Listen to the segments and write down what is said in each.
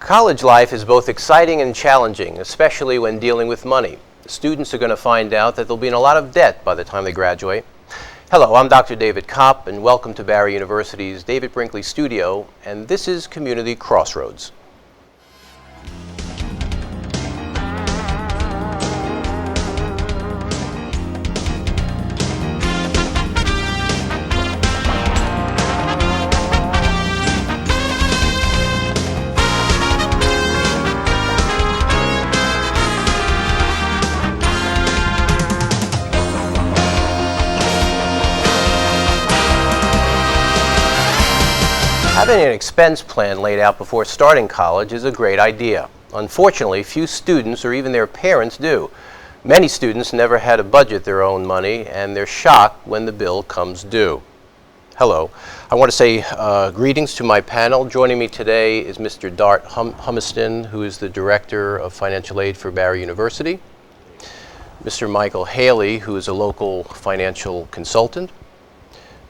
College life is both exciting and challenging, especially when dealing with money. Students are going to find out that they'll be in a lot of debt by the time they graduate. Hello, I'm Dr. David Kopp, and welcome to Barry University's David Brinkley studio, and this is Community Crossroads. Having an expense plan laid out before starting college is a great idea. Unfortunately, few students or even their parents do. Many students never had to budget their own money, and they're shocked when the bill comes due. Hello. I want to say greetings to my panel. Joining me today is Mr. Dart Humiston, who is the Director of Financial Aid for Barry University. Mr. Michael Haley, who is a local financial consultant.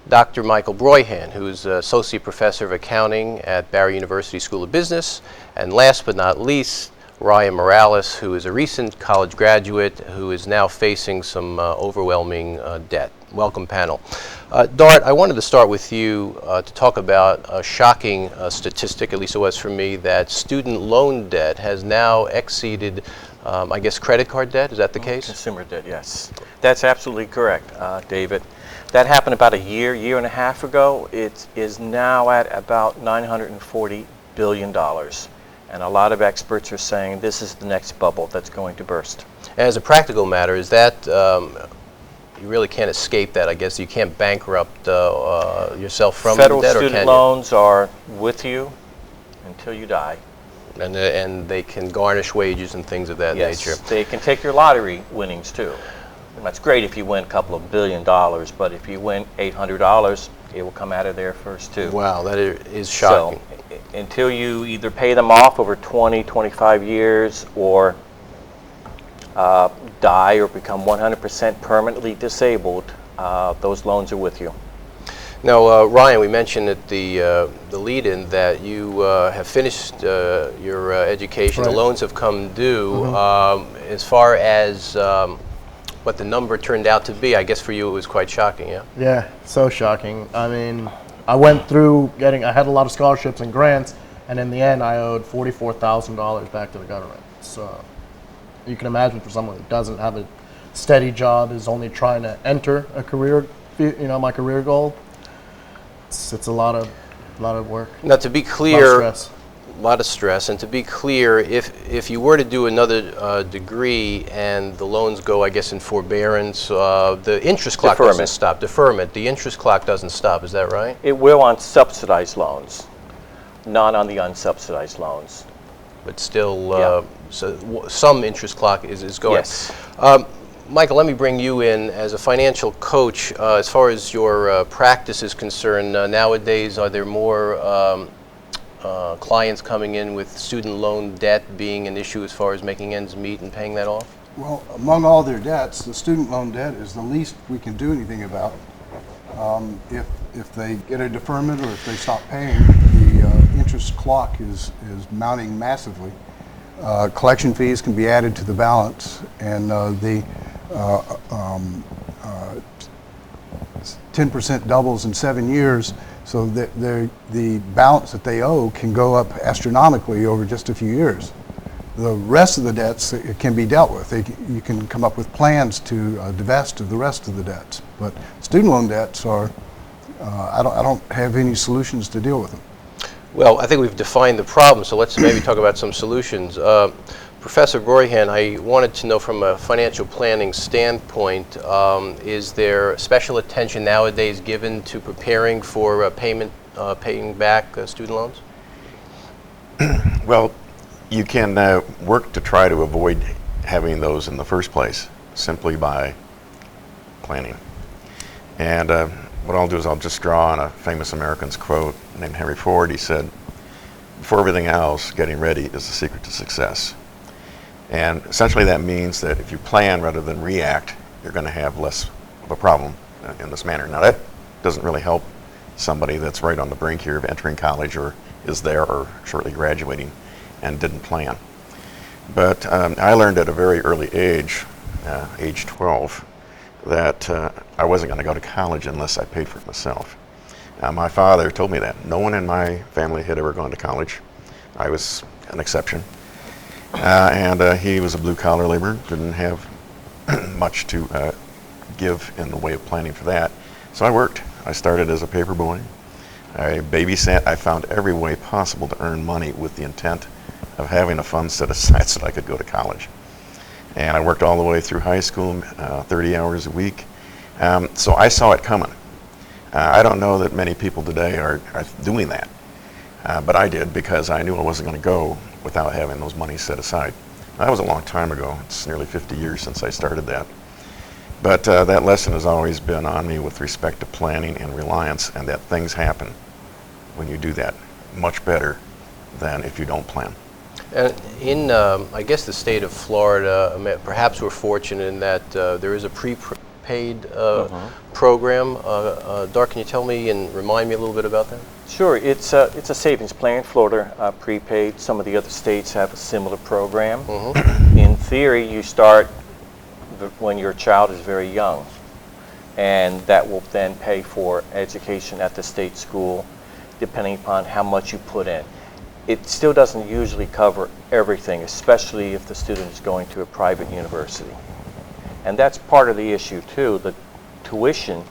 Dr. Michael Broyhan, who is Associate Professor of Accounting at Barry University School of Business. And last but not least, Ryan Morales, who is a recent college graduate who is now facing some overwhelming debt. Welcome, panel. Dart, I wanted to start with you to talk about a shocking statistic, at least it was for me, that student loan debt has now exceeded, I guess, credit card debt. Is that the case? Consumer debt, yes. That's absolutely correct, David. That happened about a year and a half ago. It is now at about $940 billion. And a lot of experts are saying this is the next bubble that's going to burst. As a practical matter, is that, you really can't escape that, I guess. You can't bankrupt yourself from debt, or can you? Federal student loans are with you until you die. And they can garnish wages and things of that nature. Yes, they can take your lottery winnings too. And that's great if you win a couple of $1 billion, but if you win $800, it will come out of there first too. Wow, that is shocking. So until you either pay them off over 20, 25 years or die or become 100% permanently disabled, those loans are with you. Now, Ryan, we mentioned at the lead-in that you have finished your education. Right. The loans have come due. As far as what the number turned out to be, I guess for you it was quite shocking, yeah? Yeah, so shocking. I mean, I went through I had a lot of scholarships and grants, and in the end I owed $44,000 back to the government. So you can imagine for someone who doesn't have a steady job, is only trying to enter a career, my career goal, it's a lot of work. Now, to be clear, a lot of stress, and to be clear, if you were to do another degree and the loans go, I guess, in forbearance, the interest clock doesn't stop. Deferment. The interest clock doesn't stop. Is that right? It will on subsidized loans, not on the unsubsidized loans. But still, so some interest clock is going. Yes. Michael, let me bring you in as a financial coach. As far as your practice is concerned, nowadays, are there more clients coming in with student loan debt being an issue as far as making ends meet and paying that off? Well, among all their debts, the student loan debt is the least we can do anything about. If they get a deferment or if they stop paying, the interest clock is mounting massively. Collection fees can be added to the balance, and the 10% doubles in 7 years, so that the balance that they owe can go up astronomically over just a few years. The rest of the debts can be dealt with. You can come up with plans to divest of the rest of the debts. But student loan debts are, I don't have any solutions to deal with them. Well, I think we've defined the problem, so let's maybe talk about some solutions. Professor Broyhan, I wanted to know from a financial planning standpoint, is there special attention nowadays given to preparing for paying back student loans? Well, you can work to try to avoid having those in the first place simply by planning. And what I'll do is I'll just draw on a famous American's quote named Henry Ford. He said, "Before everything else, getting ready is the secret to success." And essentially that means that if you plan rather than react, you're going to have less of a problem in this manner. Now that doesn't really help somebody that's right on the brink here of entering college or is there or shortly graduating. and didn't plan. But I learned at a very early age, age 12, that I wasn't going to go to college unless I paid for it myself. My father told me that. No one in my family had ever gone to college. I was an exception. And he was a blue-collar laborer, didn't have much to give in the way of planning for that. So I worked. I started as a paper boy. I babysat. I found every way possible to earn money with the intent of having a fund set aside so that I could go to college. And I worked all the way through high school, 30 hours a week. So I saw it coming. I don't know that many people today are doing that, but I did because I knew I wasn't going to go without having those monies set aside. That was a long time ago. It's nearly 50 years since I started that. But that lesson has always been on me with respect to planning and reliance, and that things happen when you do that much better than if you don't plan. And in, I guess, the state of Florida, perhaps we're fortunate in that there is a prepaid program. Dark, can you tell me and remind me a little bit about that? Sure, it's a savings plan. Florida prepaid. Some of the other states have a similar program. In theory, you start when your child is very young, and that will then pay for education at the state school, depending upon how much you put in. It still doesn't usually cover everything, especially if the student is going to a private university. And that's part of the issue too. The tuition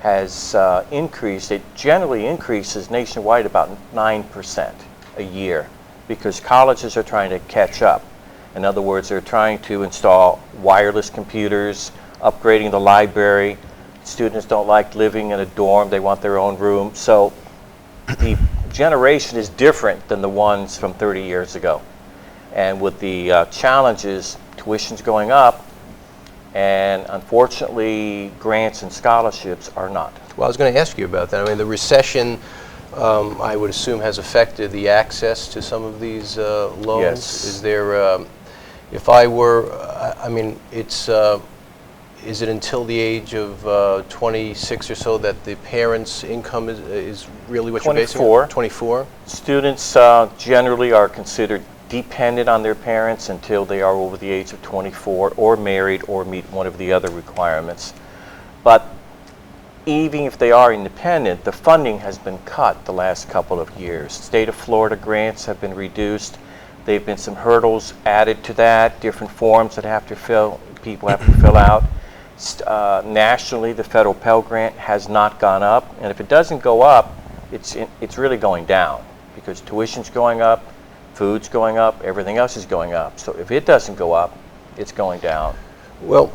has increased. It generally increases nationwide about 9% a year because colleges are trying to catch up. In other words, they're trying to install wireless computers, upgrading the library. Students don't like living in a dorm. They want their own room. So the generation is different than the ones from 30 years ago. And with the challenges, tuition's going up, and unfortunately, grants and scholarships are not. Well, I was going to ask you about that. I mean, the recession, I would assume, has affected the access to some of these loans. Yes. Is there, if I were, I mean, it's, is it until the age of 26 or so that the parents' income is really what you're basing it on? 24. Students generally are considered dependent on their parents until they are over the age of 24 or married or meet one of the other requirements. But even if they are independent, the funding has been cut the last couple of years. State of Florida grants have been reduced. There have been some hurdles added to that, different forms that people have to fill out. Nationally, the federal Pell Grant has not gone up, and if it doesn't go up, it's really going down because tuition's going up, food's going up, everything else is going up. So if it doesn't go up, it's going down. Well,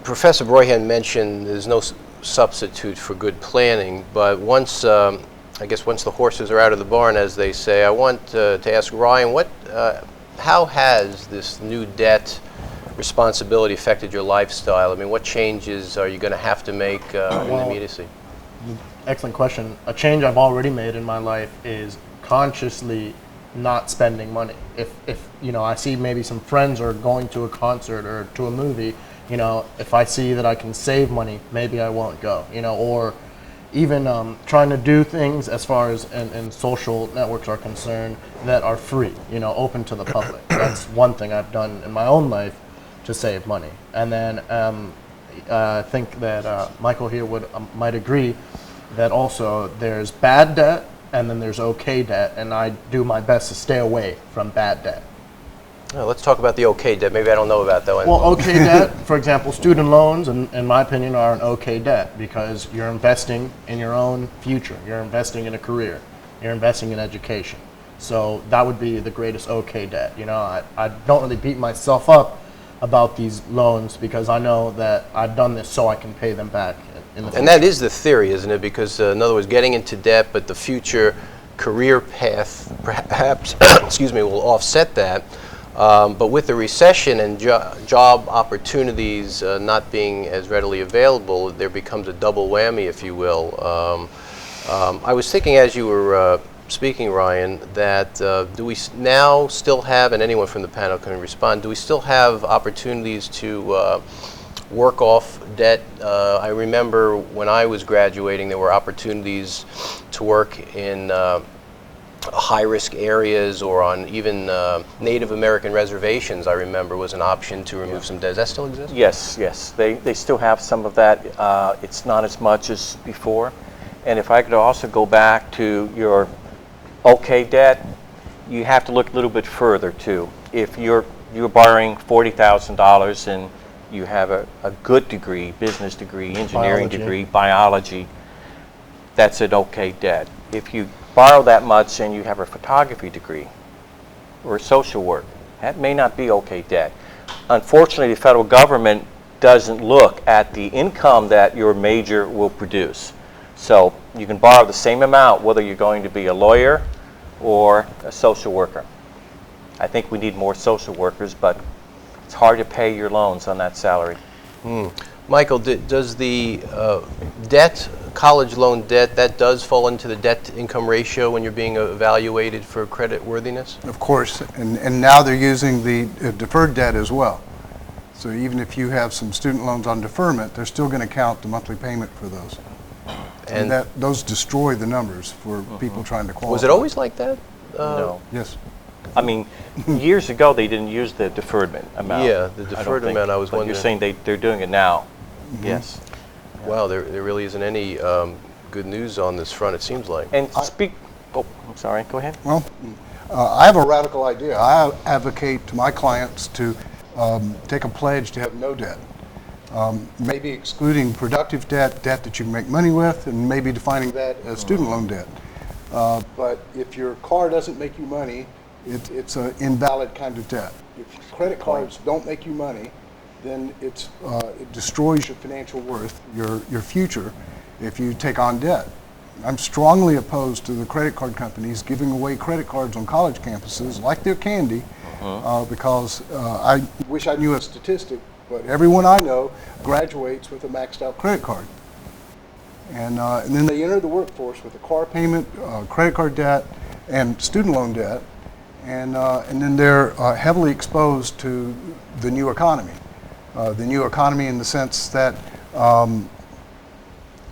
Professor Broyhan mentioned there's no substitute for good planning, but once, I guess once the horses are out of the barn, as they say, I want to ask Ryan, how has this new debt responsibility affected your lifestyle? I mean, what changes are you going to have to make in the immediacy? Excellent question. A change I've already made in my life is consciously not spending money. If you know, I see maybe some friends are going to a concert or to a movie, you know, if I see that I can save money, maybe I won't go, you know, or even trying to do things as far as and social networks are concerned that are free, you know, open to the public. That's one thing I've done in my own life to save money. And then I think that Michael here might agree that also there's bad debt and then there's okay debt, and I do my best to stay away from bad debt. Oh, let's talk about the okay debt. Maybe I don't know about that one. Well, okay debt, for example, student loans, in my opinion, are an okay debt because you're investing in your own future. You're investing in a career. You're investing in education. So that would be the greatest okay debt. You know, I don't really beat myself up about these loans because I know that I've done this so I can pay them back in the future. And that is the theory, isn't it? Because in other words, getting into debt, but the future career path perhaps, excuse me, will offset that. But with the recession and job opportunities not being as readily available, there becomes a double whammy, if you will. I was thinking as you were speaking, Ryan, that do we now still have, and anyone from the panel can respond, do we still have opportunities to work off debt? I remember when I was graduating, there were opportunities to work in high-risk areas or on even Native American reservations, I remember, was an option to remove some debt. Does that still exist? Yes, yes. They still have some of that. It's not as much as before. And if I could also go back to your okay debt, you have to look a little bit further too. If you're borrowing $40,000 and you have a good degree, business degree, engineering degree, biology, that's an okay debt. If you borrow that much and you have a photography degree or social work, that may not be okay debt. Unfortunately, the federal government doesn't look at the income that your major will produce. So you can borrow the same amount whether you're going to be a lawyer or a social worker. I think we need more social workers, but it's hard to pay your loans on that salary. Michael, does the debt, college loan debt, that does fall into the debt-to-income ratio when you're being evaluated for credit worthiness? Of course, and now they're using the deferred debt as well. So even if you have some student loans on deferment, they're still going to count the monthly payment for those. And those destroy the numbers for people trying to qualify. Was it always like that? No. Yes. I mean, years ago they didn't use the deferment amount. Yeah, the deferred amount, I was but wondering. You're saying they're doing it now. Yes. Wow, there really isn't any good news on this front, it seems like. And oh, I'm sorry, go ahead. Well, I have a radical idea. I advocate to my clients to take a pledge to have no debt. Maybe excluding productive debt, debt that you can make money with, and maybe defining that as student loan debt. But if your car doesn't make you money, it's an invalid kind of debt. If credit cards don't make you money, then it destroys your financial worth, your future, if you take on debt. I'm strongly opposed to the credit card companies giving away credit cards on college campuses like they're candy, because I wish I knew a statistic, but everyone I know graduates with a maxed out credit card. And then they enter the workforce with a car payment, credit card debt, and student loan debt, and then they're heavily exposed to the new economy. The new economy in the sense that the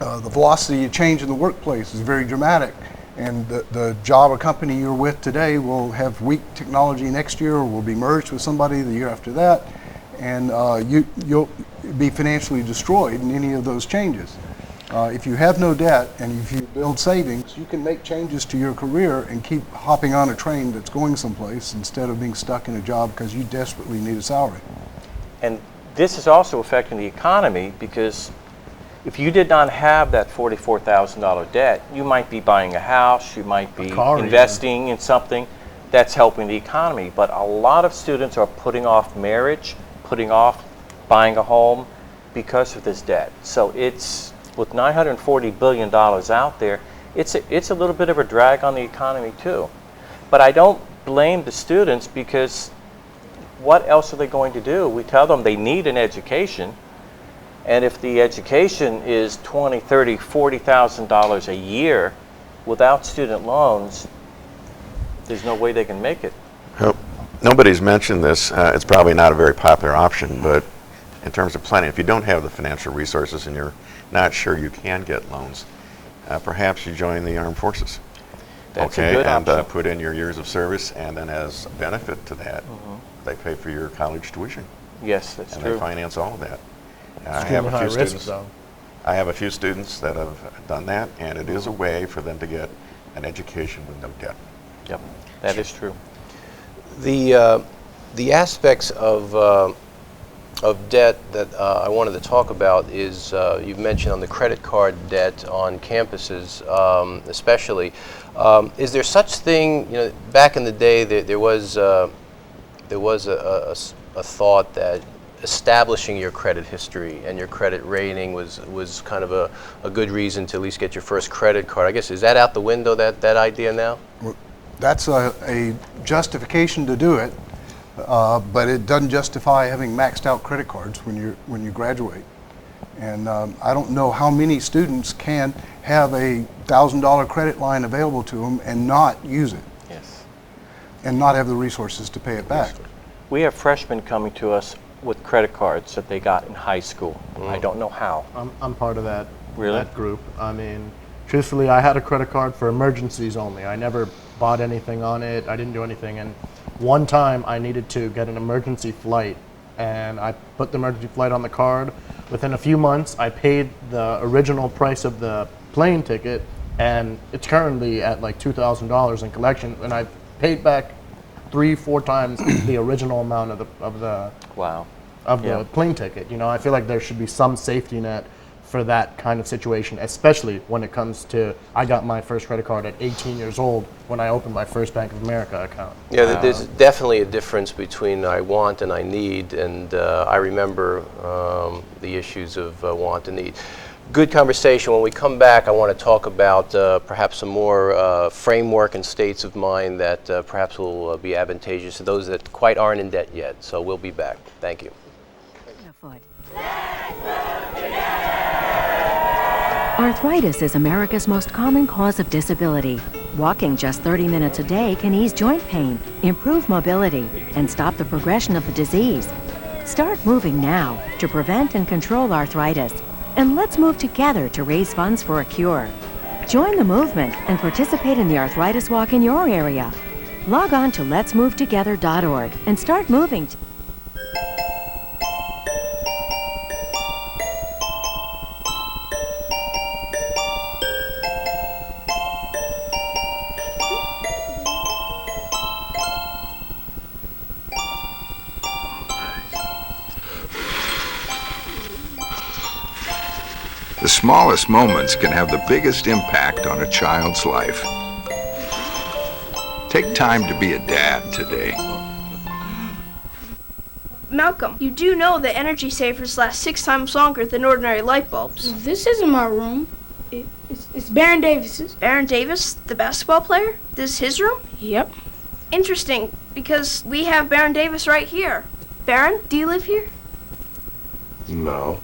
velocity of change in the workplace is very dramatic, and the job or company you're with today will have weak technology next year or will be merged with somebody the year after that, and you'll be financially destroyed in any of those changes. If you have no debt and if you build savings, you can make changes to your career and keep hopping on a train that's going someplace instead of being stuck in a job because you desperately need a salary. And this is also affecting the economy, because if you did not have that $44,000 debt, you might be buying a house, you might be investing in something that's helping the economy. But a lot of students are putting off marriage, putting off buying a home because of this debt. So it's, with $940 billion out there, it's a little bit of a drag on the economy too. But I don't blame the students, because what else are they going to do? We tell them they need an education, and if the education is $20,000, $30,000, $40,000 a year without student loans, there's no way they can make it. Well, nobody's mentioned this. It's probably not a very popular option, but in terms of planning, if you don't have the financial resources and you're not sure you can get loans, perhaps you join the armed forces. That's a good option. And put in your years of service, and then as a benefit to that, they pay for your college tuition. Yes, that's and true. they finance all of that. I Extremely have a high few risk, students. though. I have a few students that have done that, and it is a way for them to get an education with no debt. Yep, that is true. The aspects of debt that I wanted to talk about is, you've mentioned on the credit card debt on campuses, especially. Is there such thing, back in the day there was a thought that establishing your credit history and your credit rating was kind of a good reason to at least get your first credit card. I guess, is that out the window, that idea now? Well, that's a justification to do it. But it doesn't justify having maxed out credit cards when you graduate. And I don't know how many students can have a $1,000 credit line available to them and not use it. Yes. And not have the resources to pay it back. We have freshmen coming to us with credit cards that they got in high school. I don't know how. I'm part of that, Really? that group. I mean, truthfully, I had a credit card for emergencies only. I never bought anything on it. I didn't do anything. And one time I needed to get an emergency flight, and I put the emergency flight on the card. Within a few months, I paid the original price of the plane ticket, and it's currently at like $2,000 in collection, and I've paid back 3-4 times the original amount of the Wow. the plane ticket. You know, I feel like there should be some safety net for that kind of situation, especially when it comes to, I got my first credit card at 18 years old when I opened my first Bank of America account. Yeah, there's definitely a difference between I want and I need, and I remember the issues of want and need. Good conversation. When we come back, I want to talk about perhaps some more framework and states of mind that perhaps will be advantageous to those that quite aren't in debt yet. So we'll be back. Thank you. Arthritis is America's most common cause of disability. Walking just 30 minutes a day can ease joint pain, improve mobility, and stop the progression of the disease. Start moving now to prevent and control arthritis. And let's move together to raise funds for a cure. Join the movement and participate in the arthritis walk in your area. Log on to letsmovetogether.org and start moving. The smallest moments can have the biggest impact on a child's life. Take time to be a dad today. Malcolm, you do know that energy savers last 6 times longer than ordinary light bulbs. This isn't my room. It's Baron Davis's. Baron Davis, the basketball player? This is his room? Yep. Interesting, because we have Baron Davis right here. Baron, do you live here? No.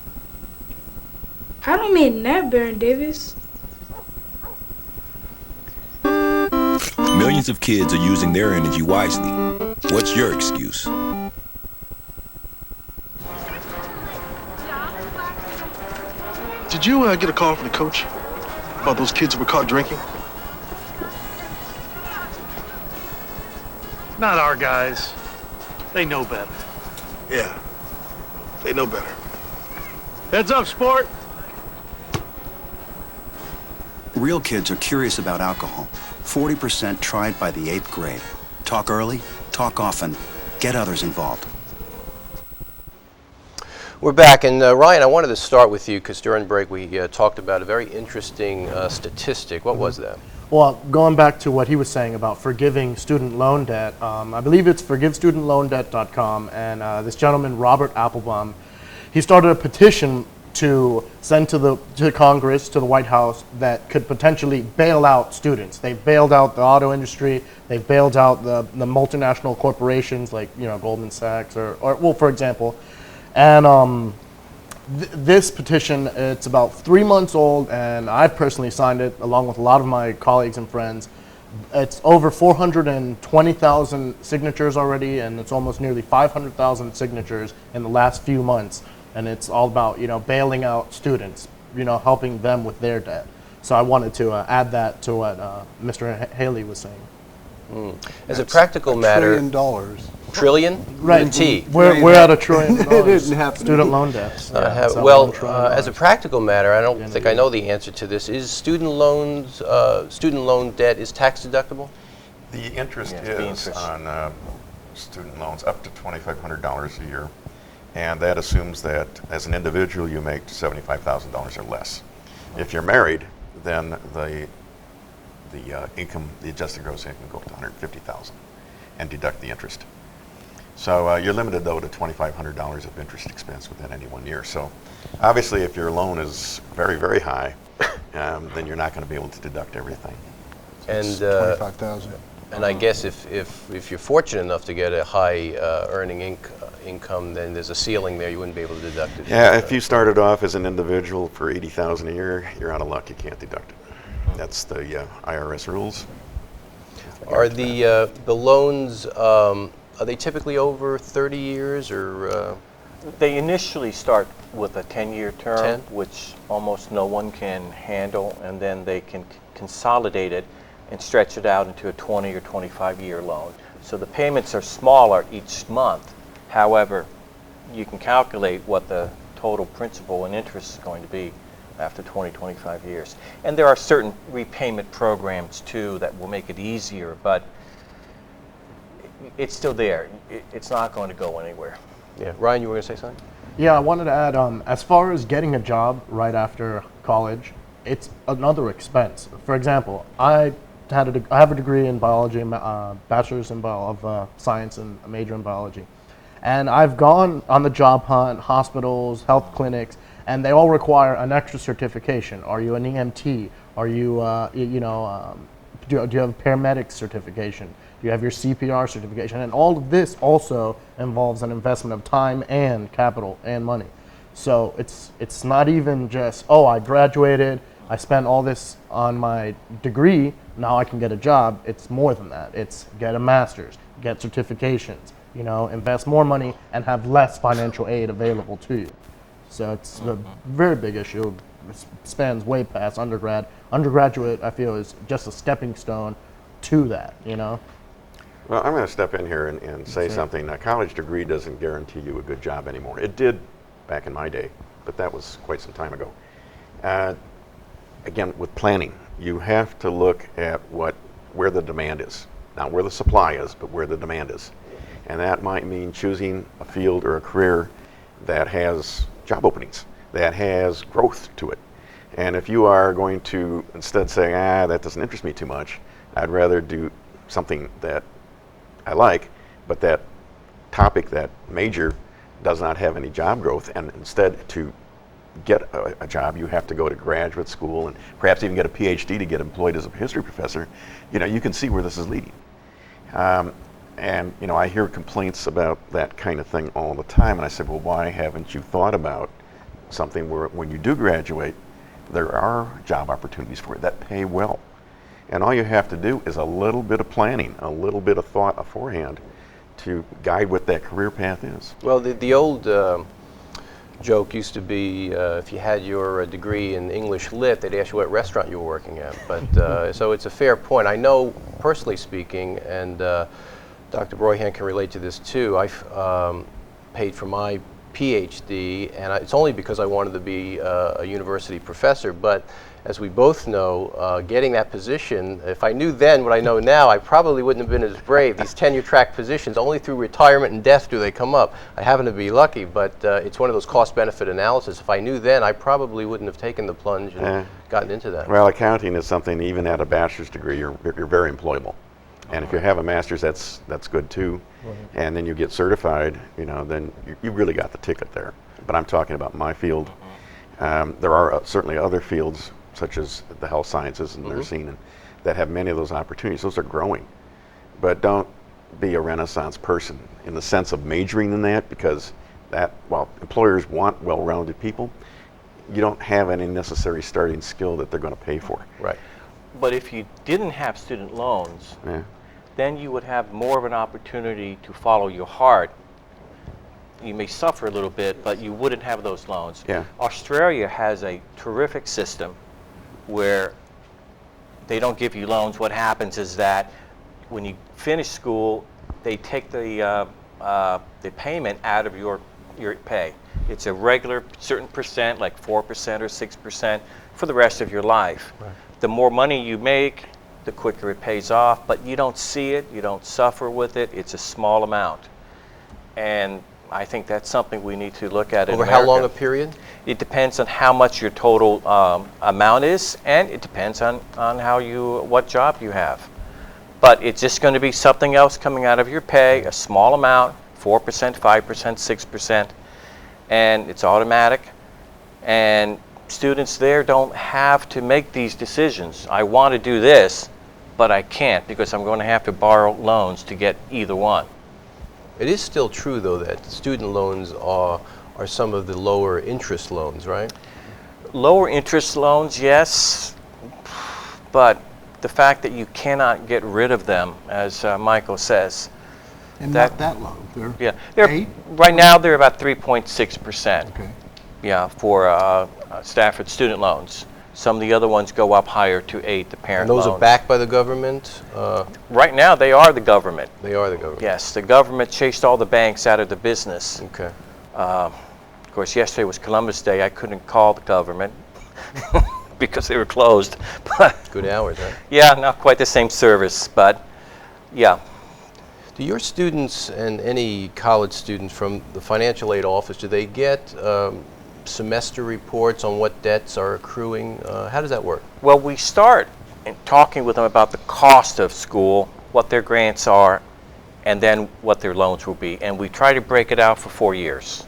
I don't mean that, Baron Davis. Millions of kids are using their energy wisely. What's your excuse? Did you get a call from the coach about those kids who were caught drinking? Not our guys. They know better. Yeah, they know better. Heads up, sport. Real kids are curious about alcohol. 40% tried by the 8th grade. Talk early, talk often, get others involved. We're back, and Ryan, I wanted to start with you because during break we talked about a very interesting statistic. What was that? Well, going back to what he was saying about forgiving student loan debt, I believe it's forgivestudentloandebt.com, and this gentleman, Robert Applebaum, he started a petition to send to Congress, to the White House, that could potentially bail out students. They've bailed out the auto industry, they've bailed out the multinational corporations like, you know, Goldman Sachs or well, for example. And this petition, it's about 3 months old, and I personally signed it along with a lot of my colleagues and friends. It's over 420,000 signatures already, and it's almost nearly 500,000 signatures in the last few months. And it's all about, you know, bailing out students, you know, helping them with their debt. So I wanted to add that to what Mr. Haley was saying. As a practical matter, $1 trillion. Trillion? Right. With a T. We're at $1 trillion. It didn't happen. Student loan debts. As a practical matter, I don't think I know the answer to this. Is student loan debt is tax deductible? The interest is on student loans up to $2,500 a year. And that assumes that as an individual you make $75,000 or less. If you're married, then the income, the adjusted gross income, go up to $150,000 and deduct the interest. So you're limited though to $2,500 of interest expense within any 1 year. So obviously if your loan is very, very high, then you're not going to be able to deduct everything. And $25,000. And I guess if you're fortunate enough to get a high earning income, then there's a ceiling there. You wouldn't be able to deduct it. Yeah, if you started off as an individual for $80,000 a year, you're out of luck. You can't deduct it. That's the IRS rules. Are the loans are they typically over 30 years or? They initially start with a 10-year term, 10? which almost no one can handle, and then they can consolidate it and stretch it out into a 20 or 25-year loan. So the payments are smaller each month. However, you can calculate what the total principal and interest is going to be after 20, 25 years. And there are certain repayment programs too that will make it easier, but it's still there. It's not going to go anywhere. Yeah, Ryan, you were going to say something? Yeah, I wanted to add, as far as getting a job right after college, it's another expense. For example, I have a degree in biology, bachelor's of science, and a major in biology. And I've gone on the job hunt, hospitals, health clinics, and they all require an extra certification. Are you an EMT? Are you, do you have a paramedic certification? Do you have your CPR certification? And all of this also involves an investment of time and capital and money. So it's not even just, oh, I graduated, I spent all this on my degree, now I can get a job. It's more than that. It's get a master's, get certifications, invest more money and have less financial aid available to you. So it's a very big issue. It spans way past undergrad. Undergraduate, I feel, is just a stepping stone to that, Well, I'm going to step in here and say something. A college degree doesn't guarantee you a good job anymore. It did back in my day, but that was quite some time ago. Again, with planning, you have to look at where the demand is. Not where the supply is, but where the demand is. And that might mean choosing a field or a career that has job openings, that has growth to it. And if you are going to instead say, that doesn't interest me too much, I'd rather do something that I like, but that topic, that major, does not have any job growth, and instead to get a job, you have to go to graduate school and perhaps even get a PhD to get employed as a history professor. You can see where this is leading. And I hear complaints about that kind of thing all the time, and I said, well, why haven't you thought about something where when you do graduate, there are job opportunities for it that pay well? And all you have to do is a little bit of planning, a little bit of thought beforehand to guide what that career path is. Well, the old joke used to be if you had your degree in English Lit, they'd ask you what restaurant you were working at. But so it's a fair point. I know, personally speaking, and Dr. Broyhan can relate to this too, I've paid for my PhD, and it's only because I wanted to be a university professor. But as we both know, getting that position, if I knew then what I know now, I probably wouldn't have been as brave. These tenure-track positions, only through retirement and death do they come up. I happen to be lucky, but it's one of those cost-benefit analysis. If I knew then, I probably wouldn't have taken the plunge and gotten into that. Well, accounting is something, even at a bachelor's degree, you're very employable. And if you have a master's, that's good too. And then you get certified, then you really got the ticket there. But I'm talking about my field. There are certainly other fields, such as the health sciences and nursing, that have many of those opportunities. Those are growing. But don't be a Renaissance person in the sense of majoring in that, because while employers want well-rounded people, you don't have any necessary starting skill that they're going to pay for. Right. But if you didn't have student loans, then you would have more of an opportunity to follow your heart. You may suffer a little bit, but you wouldn't have those loans. Australia has a terrific system where they don't give you loans. What happens is that when you finish school, they take the payment out of your pay. It's a regular certain percent, like 4% or 6%, for the rest of your life. Right. The more money you make, the quicker it pays off, but you don't see it, you don't suffer with it. It's a small amount. And I think that's something we need to look at in America. Over how long a period? It depends on how much your total amount is, and it depends on what job you have. But it's just going to be something else coming out of your pay, a small amount, 4%, 5%, 6%, and it's automatic. And students there don't have to make these decisions. I want to do this, but I can't because I'm going to have to borrow loans to get either one. It is still true, though, that student loans are some of the lower interest loans, right? Lower interest loans, yes, but the fact that you cannot get rid of them, as Michael says. And not that low. Right now they're about 3.6%. Okay. Yeah, for Stafford student loans. Some of the other ones go up higher to 8, the parent And those loans. are backed by the government? Right now, they are the government. They are the government. Yes, the government chased all the banks out of the business. Okay. Of course, yesterday was Columbus Day. I couldn't call the government because they were closed. But Good hours, huh? yeah, not quite the same service, but yeah. Do your students and any college students from the financial aid office, do they get semester reports on what debts are accruing? How does that work? Well, we start in talking with them about the cost of school, what their grants are, and then what their loans will be. And we try to break it out for 4 years.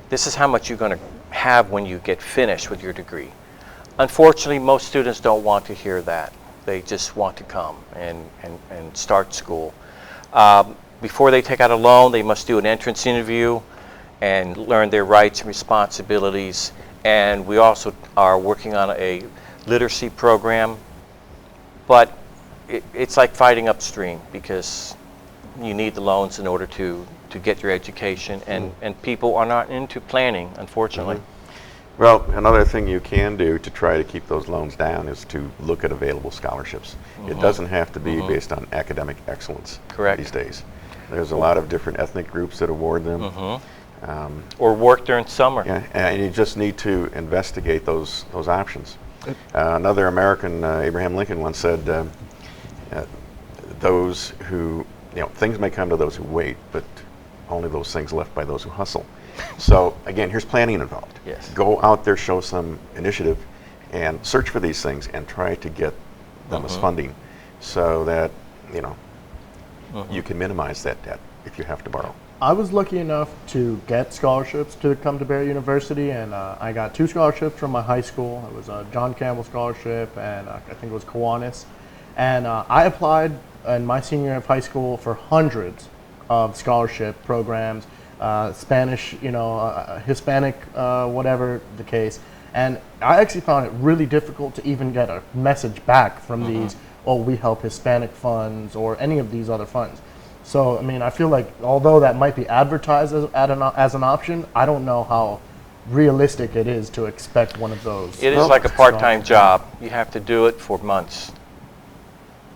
This is how much you're going to have when you get finished with your degree. Unfortunately, most students don't want to hear that. They just want to come and start school. Before they take out a loan, they must do an entrance interview and learn their rights and responsibilities. And we also are working on a literacy program. But it's like fighting upstream because you need the loans in order to get your education. And people are not into planning, unfortunately. Well, another thing you can do to try to keep those loans down is to look at available scholarships. It doesn't have to be based on academic excellence these days. There's a lot of different ethnic groups that award them. Or work during summer. Yeah, and you just need to investigate those options. Another American, Abraham Lincoln, once said, those who, things may come to those who wait, but only those things left by those who hustle. So again, here's planning involved. Yes. Go out there, show some initiative, and search for these things and try to get them as funding so that, you can minimize that debt if you have to borrow. I was lucky enough to get scholarships to come to Barry University, and I got 2 scholarships from my high school. It was a John Campbell scholarship, and I think it was Kiwanis. And I applied in my senior year of high school for hundreds of scholarship programs, Spanish, Hispanic, whatever the case. And I actually found it really difficult to even get a message back from these, we help Hispanic funds or any of these other funds. So, I mean, I feel like although that might be advertised as an option, I don't know how realistic it is to expect one of those. It is like a part-time job. You have to do it for months.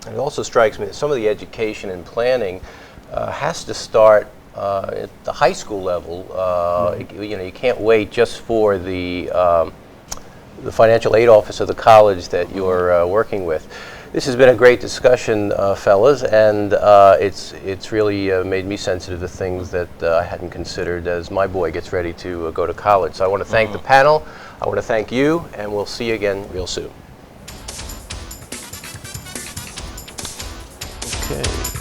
It also strikes me that some of the education and planning has to start at the high school level. You can't wait just for the financial aid office of the college that you're working with. This has been a great discussion, fellas, and it's really made me sensitive to things that I hadn't considered as my boy gets ready to go to college. So I want to thank the panel, I want to thank you, and we'll see you again real soon. Okay.